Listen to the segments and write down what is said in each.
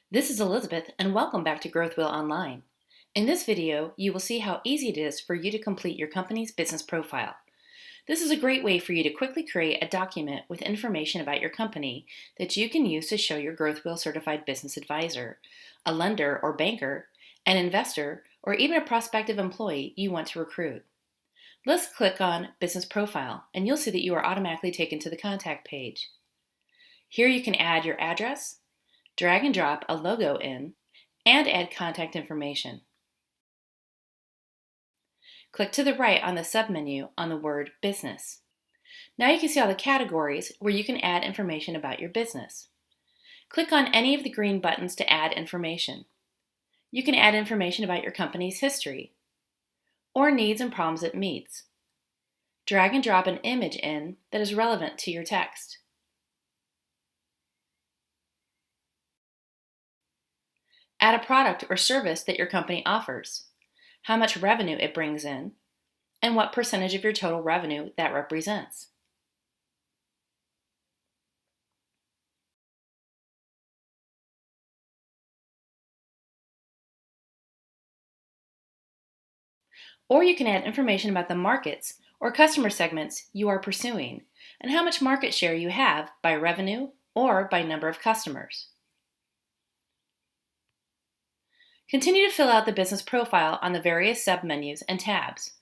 This is Elizabeth, and welcome back to GrowthWheel Online. In this video, you will see how easy it is for you to complete your company's business profile. This is a great way for you to quickly create a document with information about your company that you can use to show your GrowthWheel certified business advisor, a lender or banker, an investor, or even a prospective employee you want to recruit. Let's click on Business Profile, and you'll see that you are automatically taken to the contact page. Here you can add your address, drag and drop a logo in, and add contact information. Click to the right on the submenu on the word Business. Now you can see all the categories where you can add information about your business. Click on any of the green buttons to add information. You can add information about your company's history or needs and problems it meets. Drag and drop an image in that is relevant to your text. Add a product or service that your company offers, how much revenue it brings in, and what percentage of your total revenue that represents. Or you can add information about the markets or customer segments you are pursuing and how much market share you have by revenue or by number of customers. Continue to fill out the business profile on the various submenus and tabs.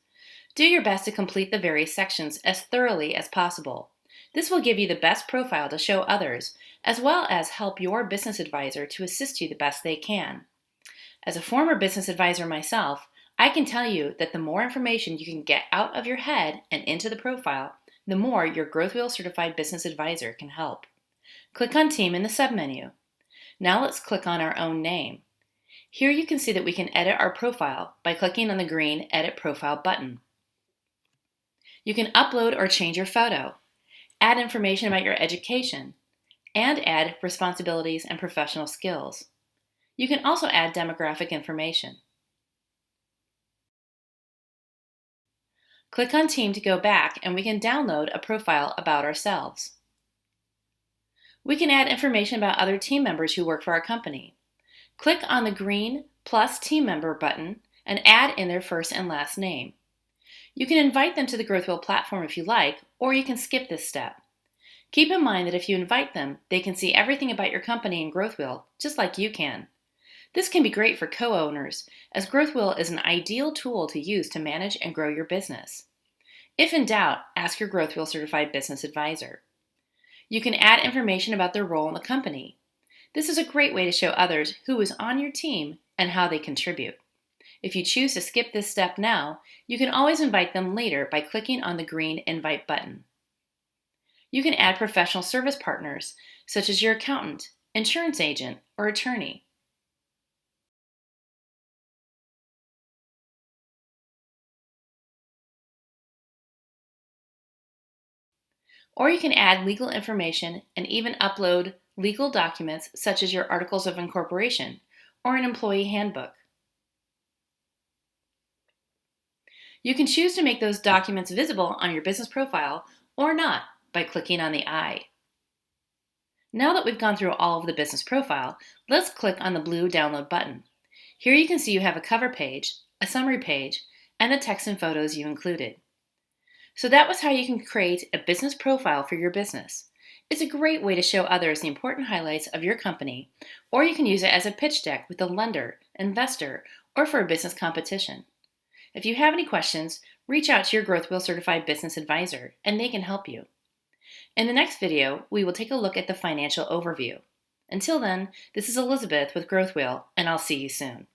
Do your best to complete the various sections as thoroughly as possible. This will give you the best profile to show others, as well as help your business advisor to assist you the best they can. As a former business advisor myself, I can tell you that the more information you can get out of your head and into the profile, the more your GrowthWheel certified business advisor can help. Click on Team in the submenu. Now let's click on our own name. Here you can see that we can edit our profile by clicking on the green Edit Profile button. You can upload or change your photo, add information about your education, and add responsibilities and professional skills. You can also add demographic information. Click on Team to go back, and we can download a profile about ourselves. We can add information about other team members who work for our company. Click on the green Plus Team Member button and add in their first and last name. You can invite them to the GrowthWheel platform if you like, or you can skip this step. Keep in mind that if you invite them, they can see everything about your company in GrowthWheel, just like you can. This can be great for co-owners, as GrowthWheel is an ideal tool to use to manage and grow your business. If in doubt, ask your GrowthWheel certified business advisor. You can add information about their role in the company. This is a great way to show others who is on your team and how they contribute. If you choose to skip this step now, you can always invite them later by clicking on the green Invite button. You can add professional service partners, such as your accountant, insurance agent, or attorney. Or you can add legal information and even upload legal documents such as your articles of incorporation or an employee handbook. You can choose to make those documents visible on your business profile or not by clicking on the eye. Now that we've gone through all of the business profile, let's click on the blue download button. Here you can see you have a cover page, a summary page, and the text and photos you included. So that was how you can create a business profile for your business. It's a great way to show others the important highlights of your company, or you can use it as a pitch deck with a lender, investor, or for a business competition. If you have any questions, reach out to your GrowthWheel certified business advisor, and they can help you. In the next video, we will take a look at the financial overview. Until then, this is Elizabeth with GrowthWheel, and I'll see you soon.